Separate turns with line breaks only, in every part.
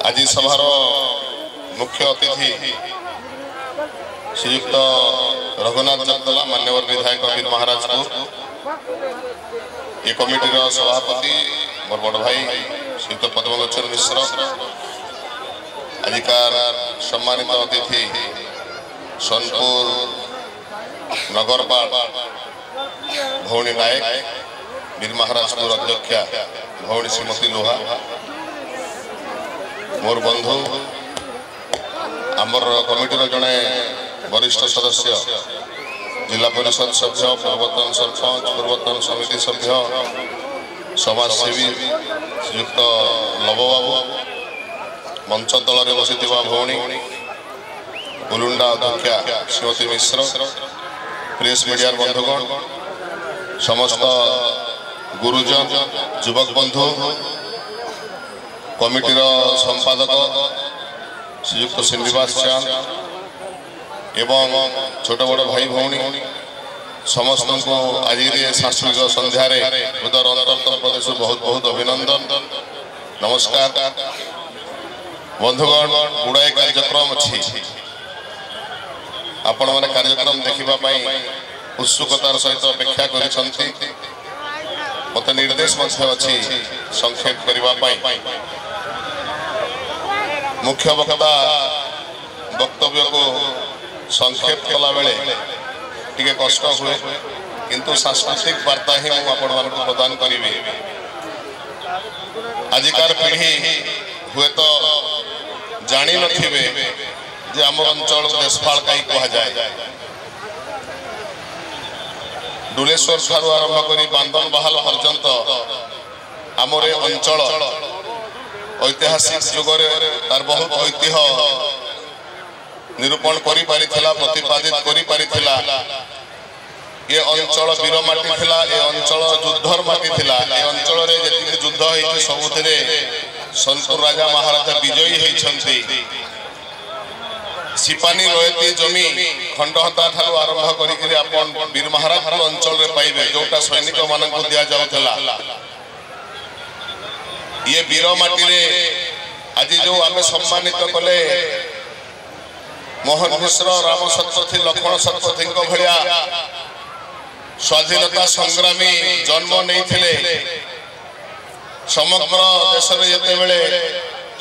आज सभार मुख्य अतिथि श्रीयुक्त रघुनाथ जगदला मान्यवर विधायक वीर महाराजपुर ये कमिटी सभापति मोर बड़ भाई श्रीयुक्त पद्मलोचन मिश्र आजिकार सम्मानित अतिथि सोनपुर नगरपाल भौणी नायक वीर महाराजपुर अध्यक्षा भौणी श्रीमती लोहा मोर बंधु आमर कमिटी जड़े वरिष्ठ सदस्य जिला परिषद सभ्य पूर्वतन सरपंच पूर्वतन समिति सभ्य समाजसेवी श्रीयुक्त लवबाबू मंच तल बसी भौणी उलुंडा अध्यक्षा श्रीमती मिश्र प्रेस मीडिया बंधुगण समस्त गुरुजन युवक बंधु कमिटीर संपादक श्रीयुक्त श्रीनिवास चांद एवं छोट बड़ भाई भौणी समस्त को आज सांस्कृतिक संध्यार उदर अंतर्गत प्रदेश बहुत बहुत अभिनंदन नमस्कार बंधुगण गुड़ाए कार्यक्रम अच्छी आपण मैंने कार्यक्रम देखापी उत्सुकतार सहित अपेक्षा कर मत निर्देश अच्छी संक्षेप करने मुख्य वक्ता वक्तव्य को संक्षेप कला बेले टिके कष्ट हुए किंतु सांस्कृतिक वार्ता ही मुझे प्रदान करी आजिकार पीढ़ी हुए तो जानी नथिबे जे आम अंचल देशपाल कहीं कह जाए डुलेश्वर ठारू आरंभ करी बांदन बहाल पर्यंत आमर अंचल ऐतिहासिक जुगरे तार बहुत ऐतिह्य निरूपण करी पारिथिला प्रतिपादित करी पारिथिला ये अंचल वीर माटी थिला ये अंचल युद्धर माटी थिला ये अंचल रे जति युद्ध होई सबुथिरे सोनपुर राजा महाराजा विजयी होइछन्ति सिपानी रोयती जमी खंडहता ठारू आरंभ करी आपण वीर महाराज अंचल रे पाइबे जोटा सैनिक मानन को दिया जाउथला ये वीर माटी रे आज जो आमे सम्मानित कले मोहन मिश्र राम शतपथी लक्ष्मण शतपथी भलिया स्वाधीनता संग्रामी जन्म नहीं समग्र देश में जिते बेले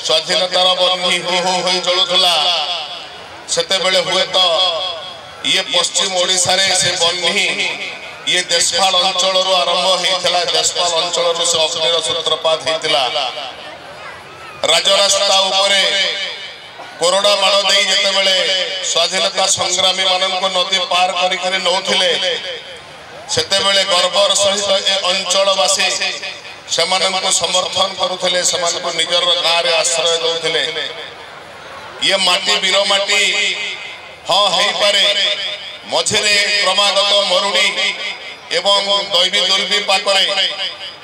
स्वाधीनतार बन्ही हो हो चलुला सेते बेले हुए तो ये पश्चिम ओडिशा रे से बन्ही ये देशपाल अंचल आरंभ होता देशपाल अंचल से अग्निर सूत्रपात होता राजरास्ता उपरे कोरोना माड़ दे जिते स्वाधीनता संग्रामी मान नदी पार कर नौथिले सेते बेले गर्वर सहित ए अंचलवासी से समर्थन करुले निजर गाँव आश्रय दौले ये माटी वीर माटी हाँ हो पारे मझिरे क्रमागत मरुड़ी एवं दैवी दुर्विपाक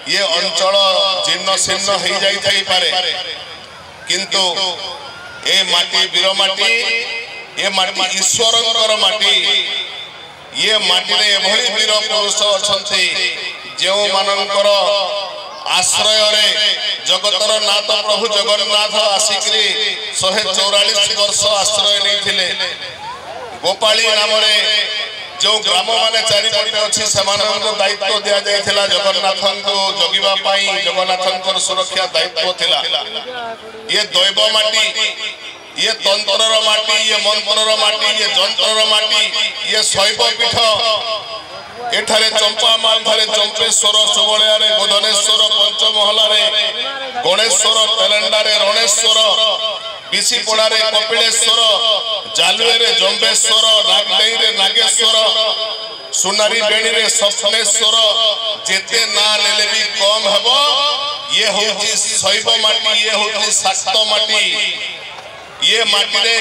ये अंचल जीर्ण शीर्ण हो जाई पारे किंतु ए माटी वीर माटी ये माटी ईश्वर माटी ये माटी रे एभली वीर पुरुष अछंती जो मानकर आश्रय रे जगतर नाथ प्रभु जगन्नाथ आसिकरी 144 वर्ष आश्रय नहीं गोपाली नाम जो ग्राम माने चारिपटे अच्छी से दायित्व दि जाइए जगन्नाथ को जगिबा जगन्नाथ सुरक्षा दायित्व थिला ये दैव माटी ये तंत्रर माटी ये मंत्रर माटी ये जंत्रर माटी ये शैव पीठ एठारे चंपा मालधारे चंपेश्वर सुबलिया गोधनेश्वर पंचमहला गणेश्वर तेलेंडारे रणेश्वर विशीपड़ारे कपिलेश्वर जालुए जंबेश्वर नागदेई नागेश्वर सुनारी बेणी सपनेश्वर जेते ना लेले भी कम हेबो ये होची शैव माटी ये होची शाक्त माटी ये माटी रे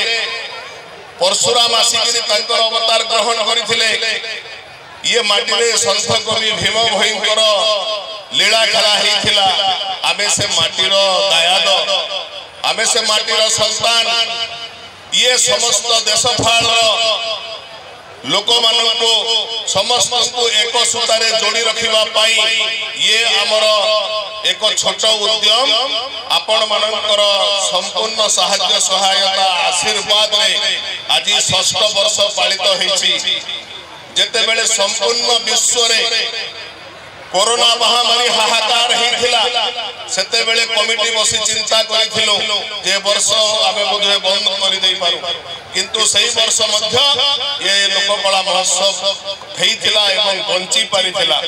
परशुराम आसिक अवतार ग्रहण करथिले ये माटी रे संत कवि भीम भयंकर लीला खेला होता आमे से माटीर दायाद आमे से माटीर संतान ये समस्त देशफाल लोक मानू समस्त को एक सूतारे जोड़ी रखा ये आमर एक छोट उद्यम आपण मानकर संपूर्ण साहाय्य सहायता आशीर्वाद रे आज 6ठ वर्ष पालित होईछि। जेते बेले संपूर्ण विश्व रे कोरोना महामारी हाहाकार होइथिला सेते बेले कमिटी बसी चिंता करिथिलो जे वर्ष आमे बोधे बंद करि देई पारू, किंतु सही वर्ष मध्य ये लोककला महोत्सव होइथिला एवं बंची पारिथिला।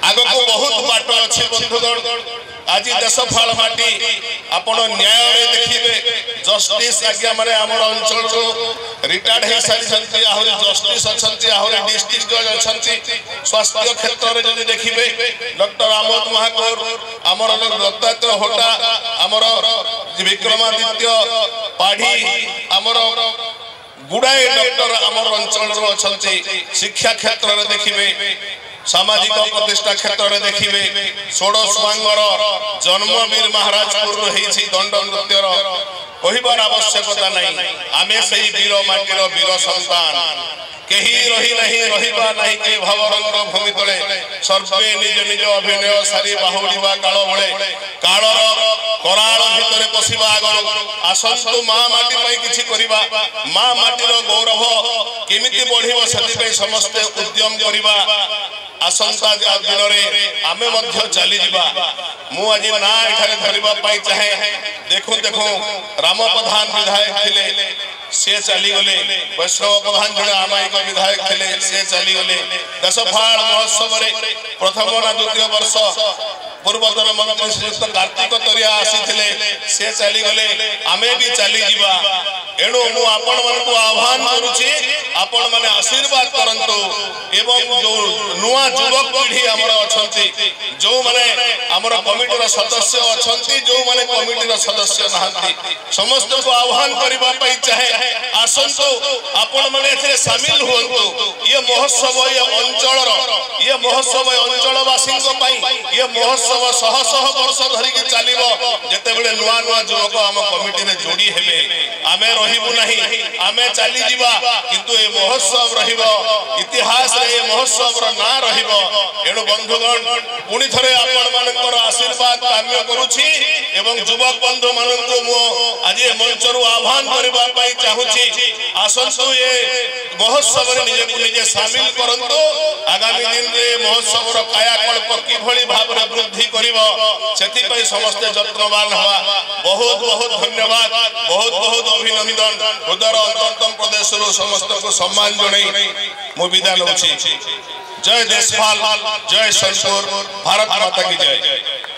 आगो को बहुत बाट अछि बंधुगण। आज देश फाल माटी आपण न्याय रे देखिबे जस्टिस आज्ञा माने हमर अंचल रो रिटायर्ड हे सारी संति आहुरी जस्टिस अछंती आहुरी डिस्ट्रिक्ट जज अछंती। स्वास्थ्य क्षेत्र रे जदि देखिबे डॉक्टर आमोद महाकोर हमर दत्तात्रय होटा हमर विक्रमादित्य पाढ़ी हमर गुडाए डॉक्टर हमर अंचल रो अछंती। शिक्षा क्षेत्र रे देखिबे सामाजिक प्रतिष्ठा क्षेत्र में देखिए षोडश वांगर जन्मवीर महाराजपुर होईछि दंड नृत्यर कहबार आवश्यकता नहीं। आमे सही वीर माटीर वीर संतान केही रही नहीं रहिबा नहीं के भवरंग भूमि तले सर्वे निज निज अभिनय सारी बाहुड़ीबा काल बळे काल कराल भितरे पसिबा आगर आसंतु मा माटी पई किछि करिबा मा माटीर गौरव केमिति बढ़िबो सति पई समस्त उद्यम करिबा। आसंता दिन रे आमे मध्य चली जिबा। मु आज ना एठारे धरिबा पाई चाहे देखो देखो राम प्रधान विधायक थिले से चली गले, वैष्णव प्रधान जड़े आमायिक विधायक थिले से चली गले। दशफाल महोत्सव रे प्रथम ना द्वितीय वर्ष पूर्वतन मंत्री श्रीयुक्त कार्तिक तरिया आसी थिले से चली गले, आमे भी चली जिबा। एणु मु आपण मन को आह्वान करूची आपण माने आशीर्वाद करंतु एवं जो नुआ युवक पीढ़ी हमर अछंती जो माने हमर कमिटीर सदस्य अछंती जो माने कमिटीर सदस्य नहांती समस्त को आह्वान करिबा पई चाहे आसंतु आपण माने एथे शामिल होंतु। ये महोत्सव ये महोत्सव अंचलवासी को पई ये महोत्सव शह शह वर्ष धरि के चलिबो। जेते बेले नुआ नुआ युवक हम कमिटी रे जोड़ी हेबे आमे रहिबु नहीं आमे चली जिबा, किंतु ए महोत्सव रहिबो इतिहास रे ए महोत्सव रो ना रहिबो। एणु बंधुगण पुनी थरे आपण मानकर आशीर्वाद काम्य करूची एवं युवक बंधु माननको मो आज ए मंच रु आह्वान करबा पई चाहूची आसंतु ए महोत्सव रे निजे को निजे शामिल करंतो। आगामी दिन रे महोत्सव रो कायाकल्प किभली भाव रे वृद्धि करिवो सेति पई समस्त यत्नवान हवा। बहुत बहुत धन्यवाद, बहुत बहुत अभिनंदन। उदर अंतरतम प्रदेश रो समस्त को सम्मान जणै मो विदा लउची। जय देशपाल, जय संतोर, भारत माता की जय।